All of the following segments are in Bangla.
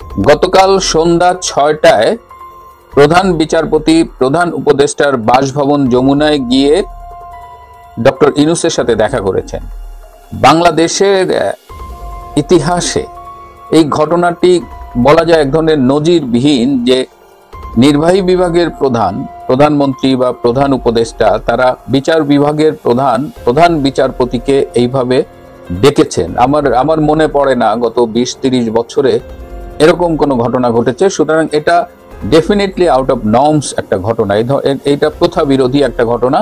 গতকাল সন্ধ্যা ৬টায় প্রধান বিচারপতি প্রধান উপদেষ্টার বাসভবন যমুনায় গিয়ে ডক্টর ইউনূসের সাথে দেখা করেছেন। বাংলাদেশের ইতিহাসে এই ঘটনাটি বলা যায় এক ধরনের নজিরবিহীন, যে নির্বাহী বিভাগের প্রধানমন্ত্রী বা প্রধান উপদেষ্টা তারা বিচার বিভাগের প্রধান বিচারপতিকে এইভাবে ডেকেছেন। আমার মনে পড়ে না গত ২০-৩০ বছরে এরকম কোনো ঘটনা ঘটেছে। সুতরাং এটা ডেফিনেটলি আউট অফ নর্মস একটা ঘটনা, এইটা প্রথা বিরোধী একটা ঘটনা।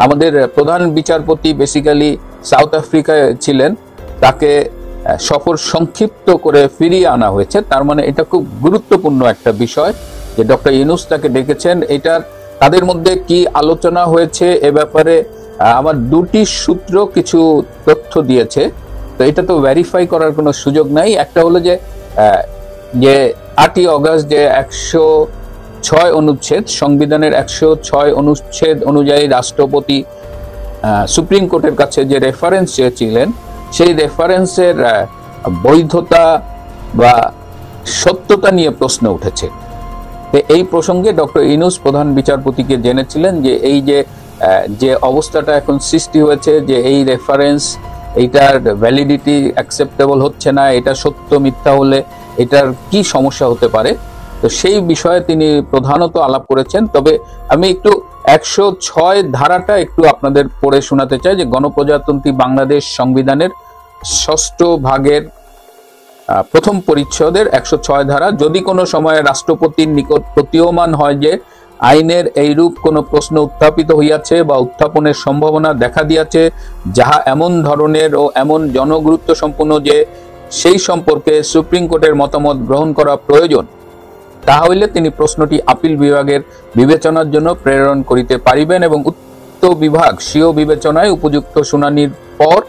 আমাদের প্রধান বিচারপতি বেসিক্যালি সাউথ আফ্রিকায় ছিলেন, তাকে সফর সংক্ষিপ্ত করে ফিরিয়ে আনা হয়েছে। তার মানে এটা খুব গুরুত্বপূর্ণ একটা বিষয় যে ডক্টর ইউনূস তাকে ডেকেছেন। এটার তাদের মধ্যে কি আলোচনা হয়েছে এ ব্যাপারে আমার দুটি সূত্র কিছু তথ্য দিয়েছে, তো এটা তো ভেরিফাই করার কোনো সুযোগ নাই। একটা হলো যে 8ই অগস্ট যে 106 অনুচ্ছেদ, সংবিধানের 106 অনুচ্ছেদ অনুযায়ী রাষ্ট্রপতি সুপ্রিম কোর্টের কাছে যে রেফারেন্স চেয়েছিলেন, সেই রেফারেন্সের বৈধতা বা সত্যতা নিয়ে প্রশ্ন উঠেছে। এই প্রসঙ্গে ডক্টর ইউনূস প্রধান বিচারপতিকে জেনেছিলেন যে এই যে অবস্থাটা এখন সৃষ্টি হয়েছে, যে এই রেফারেন্স এইটার ভ্যালিডিটি অ্যাকসেপ্টেবল হচ্ছে না, এটা সত্য মিথ্যা হলে এটার কি সমস্যা হতে পারে, তো সেই বিষয়ে তিনি প্রধানত আলাপ করেছেন। তবে আমি একটু 106 ধারাটা একটু আপনাদের পড়ে শোনাতে চাই, যে গণপ্রজাতন্ত্রী বাংলাদেশ সংবিধানের 6ষ্ঠ ভাগের প্রথম পরিচ্ছেদের 106 ধারা, যদি কোনো সময়ে রাষ্ট্রপতির নিকট প্রতীয়মান হয় যে আইনের এইরূপ কোনো প্রশ্ন উত্থাপিত হইয়াছে বা উত্থাপনের সম্ভাবনা দেখা দিয়াছে, যাহা এমন ধরনের ও এমন জনগুরুত্ব সম্পন্ন যে সেই সম্পর্কে সুপ্রিম কোর্টের মতামত গ্রহণ করা প্রয়োজন, তাহা হইলে তিনি প্রশ্নটি আপিল বিভাগের বিবেচনার জন্য প্রেরণ করিতে পারিবেন এবং উক্ত বিভাগ স্বীয় বিবেচনায় উপযুক্ত শুনানির পর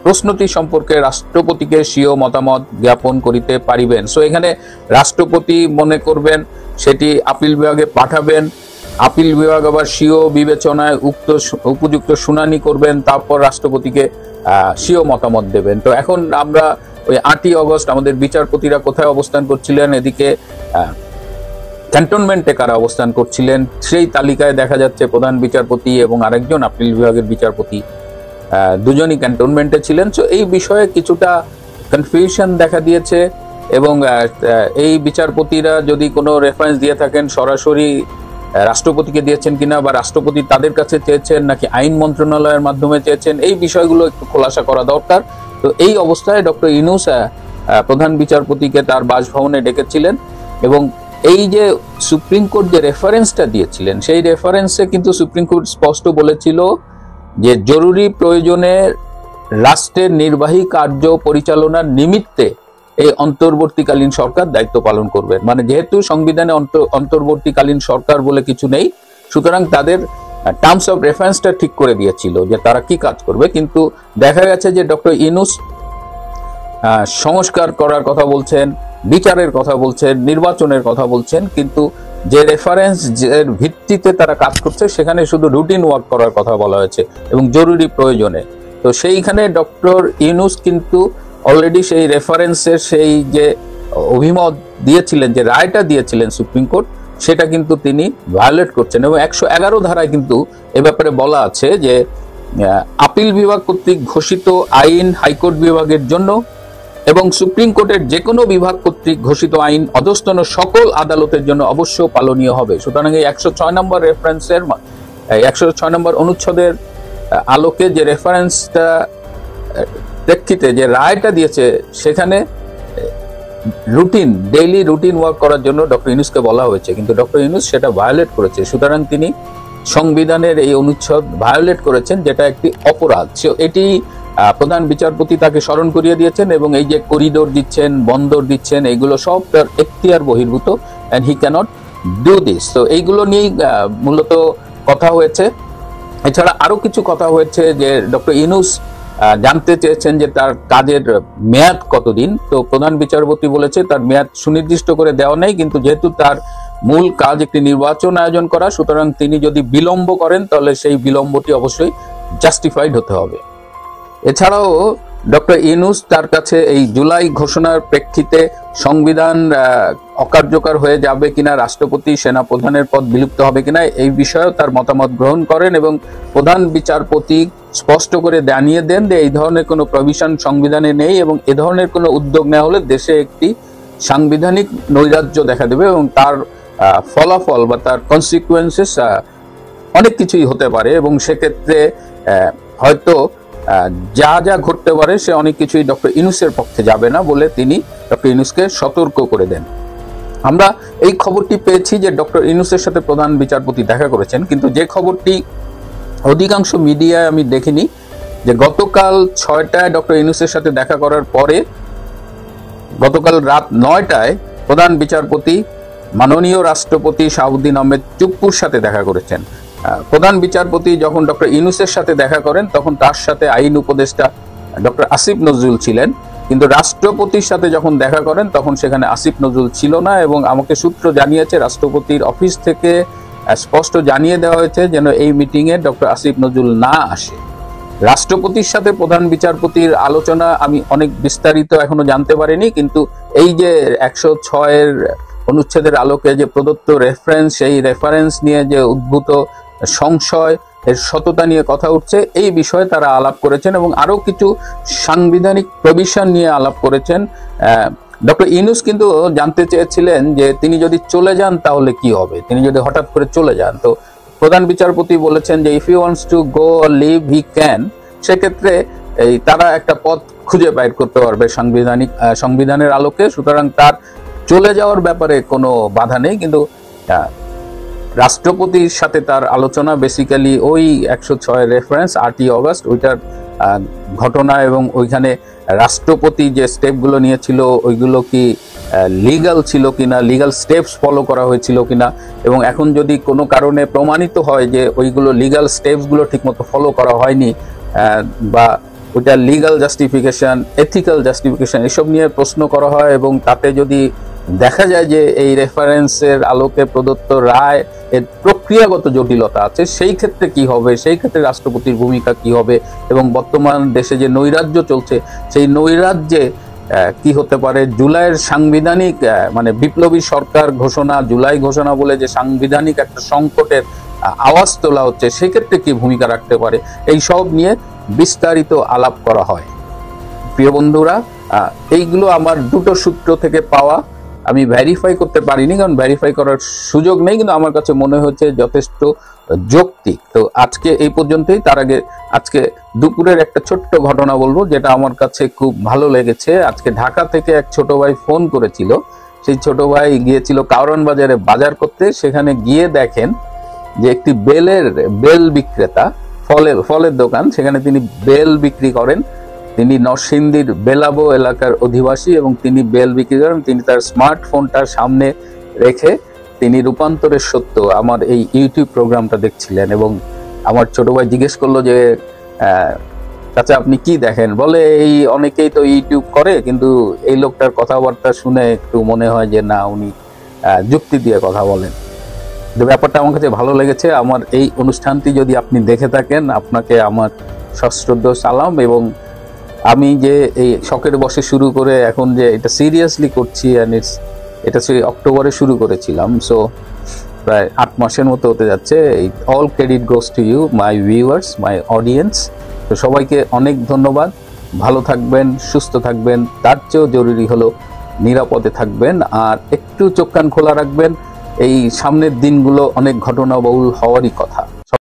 প্রশ্নটি সম্পর্কে রাষ্ট্রপতিকে স্বীয় মতামত জ্ঞাপন করিতে পারিবেন। সো এখানে রাষ্ট্রপতি মনে করবেন, সেটি আপিল বিভাগে পাঠাবেন, আপিল বিভাগ আবার স্বীয় বিবেচনায় উপযুক্ত শুনানি করবেন, তারপর রাষ্ট্রপতিকে স্বীয় মতামত দেবেন। তো এখন আমরা ওই 8ই অগস্ট আমাদের বিচারপতিরা কোথায় অবস্থান করছিলেন, এদিকে ক্যান্টনমেন্টে কারা অবস্থান করছিলেন, সেই তালিকায় দেখা যাচ্ছে প্রধান বিচারপতি এবং আরেকজন আপিল বিভাগের বিচারপতি দুজনই ক্যান্টনমেন্টে ছিলেন। সো এই বিষয়ে কিছুটা কনফিউশন দেখা দিয়েছে এবং এই বিচারপতিরা যদি কোনো রেফারেন্স দিয়ে থাকেন সরাসরি রাষ্ট্রপতিকে দিয়েছেন কিনা, বা রাষ্ট্রপতি তাদের কাছে চেয়েছেন নাকি আইন মন্ত্রণালয়ের মাধ্যমে চেয়েছেন, এই বিষয়গুলো একটু খোলাসা করা দরকার। তো এই অবস্থায় ডক্টর ইউনূস প্রধান বিচারপতিকে তার বাসভবনে ডেকেছিলেন এবং এই যে সুপ্রিম কোর্ট যে রেফারেন্সটা দিয়েছিলেন, সেই রেফারেন্সে কিন্তু সুপ্রিম কোর্ট স্পষ্ট বলেছিল যে জরুরি প্রয়োজনে রাষ্ট্রের নির্বাহী কার্য পরিচালনার নিমিত্তে এই অন্তর্বর্তীকালীন সরকার দায়িত্ব পালন করবেন। মানে যেহেতু সংবিধানে অন্তর্বর্তীকালীন সরকার বলে কিছু নেই, সুতরাং তাদের টার্মস অফ রেফারেন্সটা ঠিক করে দিয়েছিল যে তারা কি কাজ করবে। কিন্তু দেখা গেছে যে ডক্টর ইউনূস সংস্কার করার কথা বলছেন, বিচারের কথা বলছেন, নির্বাচনের কথা বলছেন, কিন্তু যে রেফারেন্স এর ভিত্তিতে তারা কাজ করছে সেখানে শুধু রুটিন ওয়ার্ক করার কথা বলা হয়েছে এবং জরুরি প্রয়োজনে। তো সেইখানে ডক্টর ইউনূস কিন্তু অলরেডি সেই রেফারেন্সের সেই যে অভিমত দিয়েছিলেন, যে রায়টা দিয়েছিলেন সুপ্রিম কোর্ট, সেটা কিন্তু তিনি ভায়োলেট করছেন। এবং 111 ধারায় কিন্তু এ ব্যাপারে বলা আছে যে আপিল বিভাগ কর্তৃক ঘোষিত আইন হাইকোর্ট বিভাগের জন্য এবং সুপ্রিম কোর্টের যে কোনো বিভাগ কর্তৃক ঘোষিত আইন অধস্তন সকল আদালতের জন্য অবশ্য পালনীয় হবে। সুতরাং এই 106 নম্বর রেফারেন্সের 106 নম্বর অনুচ্ছেদের আলোকে যে রেফারেন্সটা প্রেক্ষিতে যে রায়টা দিয়েছে, সেখানে ডেইলি রুটিন ওয়ার্ক করার জন্য ডক্টর ইউনূসকে বলা হয়েছে, কিন্তু ডক্টর ইউনূস সেটা ভায়োলেট করেছে। সুতরাং তিনি সংবিধানের এই অনুচ্ছেদ ভায়োলেট করেছেন, যেটা একটি অপরাধ। এটি প্রধান বিচারপতি তাকে স্মরণ করিয়ে দিয়েছেন এবং এই যে করিডোর দিচ্ছেন, বন্দর দিচ্ছেন, এইগুলো সব তার এখতিয়ার বহির্ভূত, and he can't do this. তো এইগুলো নিয়েই মূলত কথা হয়েছে। এছাড়া আরো কিছু কথা হয়েছে যে ডক্টর ইউনূস জানতে চেয়েছেন যে তার কাজের মেয়াদ কতদিন। তো প্রধান বিচারপতি বলেছে তার মেয়াদ সুনির্দিষ্ট করে দেওয়া নেই, কিন্তু যেহেতু তার মূল কাজ একটি নির্বাচন আয়োজন করা, সুতরাং তিনি যদি বিলম্ব করেন তাহলে সেই বিলম্বটি অবশ্যই জাস্টিফাইড হতে হবে। এছাড়াও ডক্টর ইউনূস তার কাছে এই জুলাই ঘোষণার প্রেক্ষিতে সংবিধান অকার্যকর হয়ে যাবে কিনা, রাষ্ট্রপতি সেনাপ্রধানের পদ বিলুপ্ত হবে কিনা, এই বিষয়েও তার মতামত গ্রহণ করেন এবং প্রধান বিচারপতি স্পষ্ট করে জানিয়ে দেন যে এই ধরনের কোনো প্রভিশন সংবিধানে নেই এবং এ ধরনের কোনো উদ্যোগ নেওয়া হলে দেশে একটি সাংবিধানিক নৈরাজ্য দেখা দেবে এবং তার ফলাফল বা তার কনসিকুয়েন্সেস অনেক কিছুই হতে পারে এবং সেক্ষেত্রে হয়তো যা যা ঘটতে পারে সে অনেক কিছুই ডক্টর ইউনূসের পক্ষে যাবে না বলে তিনি ডক্টর ইউনূসকে সতর্ক করে দেন। আমরা এই খবরটি পেয়েছি যে ডক্টর ইউনূসের সাথে প্রধান বিচারপতি দেখা করেছেন, কিন্তু যে খবরটি অধিকাংশ মিডিয়ায় আমি দেখিনি যে গতকাল 6টায় ডক্টর ইউনূসের সাথে দেখা করার পরে গতকাল রাত 9টায় প্রধান বিচারপতি মাননীয় রাষ্ট্রপতি শাহাবুদ্দিন আহমেদ চুপ্পুর সাথে দেখা করেছেন। প্রধান বিচারপতি যখন ডক্টর ইউনূসের সাথে দেখা করেন তখন তার সাথে আইন উপদেষ্টা ডক্টর আসিফ নজরুল ছিলেন, কিন্তু রাষ্ট্রপতির সাথে যখন দেখা করেন তখন সেখানে আসিফ নজরুল ছিল না এবং আমাকে সূত্র জানিয়েছে রাষ্ট্রপতির অফিস থেকে স্পষ্ট জানিয়ে দেওয়া হয়েছে যেন এই মিটিংয়ে ডক্টর আসিফ নজরুল না আসে। রাষ্ট্রপতির সাথে প্রধান বিচারপতির আলোচনা আমি অনেক বিস্তারিত এখনো জানতে পারিনি, কিন্তু এই যে 106-এর অনুচ্ছেদের আলোকে যে প্রদত্ত রেফারেন্স, সেই রেফারেন্স নিয়ে যে উদ্ভূত সংশয়, এর সততা নিয়ে কথা উঠছে, এই বিষয়ে তারা আলাপ করেছেন এবং আরো কিছু সাংবিধানিক প্রভিশন নিয়ে আলাপ করেছেন। ডক্টর ইউনূস কিন্তু জানতে চেয়েছিলেন যে তিনি যদি চলে যান তাহলে কি হবে, তিনি যদি হঠাৎ করে চলে যান। তো প্রধান বিচারপতি বলেছেন যে if you wants to go or leave he can, সেক্ষেত্রে এই তারা একটা পথ খুঁজে বাইর করতে পারবে সংবিধানের আলোকে, সুতরাং তার চলে যাওয়ার ব্যাপারে কোনো বাধা নেই। কিন্তু রাষ্ট্রপতির সাথে তার আলোচনা বেসিক্যালি ওই 106 রেফারেন্স 8ই অগস্ট ওইটার ঘটনা এবং ওইখানে রাষ্ট্রপতি যে স্টেপগুলো নিয়েছিল ওইগুলো কি লিগাল ছিল কিনা, লিগাল স্টেপস ফলো করা হয়েছিল কিনা, এবং এখন যদি কোনো কারণে প্রমাণিত হয় যে ওইগুলো লিগাল স্টেপসগুলো ঠিকমতো ফলো করা হয়নি বা ওইটা লিগাল জাস্টিফিকেশন, এথিক্যাল জাস্টিফিকেশন, এসব নিয়ে প্রশ্ন করা হয় এবং তাতে যদি দেখা যায় যে এই রেফারেন্সের আলোকে প্রদত্ত রায় এর প্রক্রিয়াগত জটিলতা আছে, সেই ক্ষেত্রে কি হবে, সেই ক্ষেত্রে রাষ্ট্রপতির ভূমিকা কি হবে এবং বর্তমান দেশে যে নৈরাজ্য চলছে সেই নৈরাজ্যে কি হতে পারে, জুলাইয়ের সাংবিধানিক মানে বিপ্লবী সরকার ঘোষণা, জুলাই ঘোষণা বলে যে সাংবিধানিক একটা সংকটের আওয়াজ তোলা হচ্ছে, সেক্ষেত্রে কি ভূমিকা রাখতে পারে, এই সব নিয়ে বিস্তারিত আলাপ করা হয়। প্রিয় বন্ধুরা, এইগুলো আমার দুটো সূত্র থেকে পাওয়া, আমি ভেরিফাই করতে পারিনি কারণ ভেরিফাই করার সুযোগ নেই, কিন্তু আমার কাছে মনে হচ্ছে যথেষ্ট যৌক্তিক। তো আজকে এই পর্যন্তই। তার আগে আজকে দুপুরের একটা ছোট্ট ঘটনা বলবো যেটা আমার কাছে খুব ভালো লেগেছে। আজকে ঢাকা থেকে এক ছোট ভাই ফোন করেছিল, সেই ছোট ভাই গিয়েছিল কারওয়ান বাজারে বাজার করতে, সেখানে গিয়ে দেখেন যে একটি বেল বিক্রেতা, ফলের দোকান, সেখানে তিনি বেল বিক্রি করেন। তিনি নরসিংদীর বেলাবো এলাকার অধিবাসী এবং তিনি বেল বিক্রি করেন। তিনি তার স্মার্টফোনটার সামনে রেখে তিনি রূপান্তরের সত্য আমার এই ইউটিউব প্রোগ্রামটা দেখছিলেন এবং আমার ছোট ভাই জিজ্ঞেস করলো যে চাচা আপনি কি দেখেন, বলে এই অনেকেই তো ইউটিউব করে কিন্তু এই লোকটার কথাবার্তা শুনে একটু মনে হয় যে না উনি যুক্তি দিয়ে কথা বলেন। তো ব্যাপারটা আমার কাছে ভালো লেগেছে। আমার এই অনুষ্ঠানটি যদি আপনি দেখে থাকেন আপনাকে আমার সশ্রদ্ধ সালাম, এবং আমি যে এই শখের বসে শুরু করে এখন যে এটা সিরিয়াসলি করছি, এটা সেই অক্টোবরে শুরু করেছিলাম, সো প্রায় 8 মাসের মতো হতে যাচ্ছে। All credit goes to you my viewers, my audience. তো সবাইকে অনেক ধন্যবাদ। ভালো থাকবেন, সুস্থ থাকবেন, তার চেয়েও জরুরি হলো নিরাপদে থাকবেন আর একটু চোখ কান খোলা রাখবেন। এই সামনের দিনগুলো অনেক ঘটনাবহুল হওয়ারই কথা।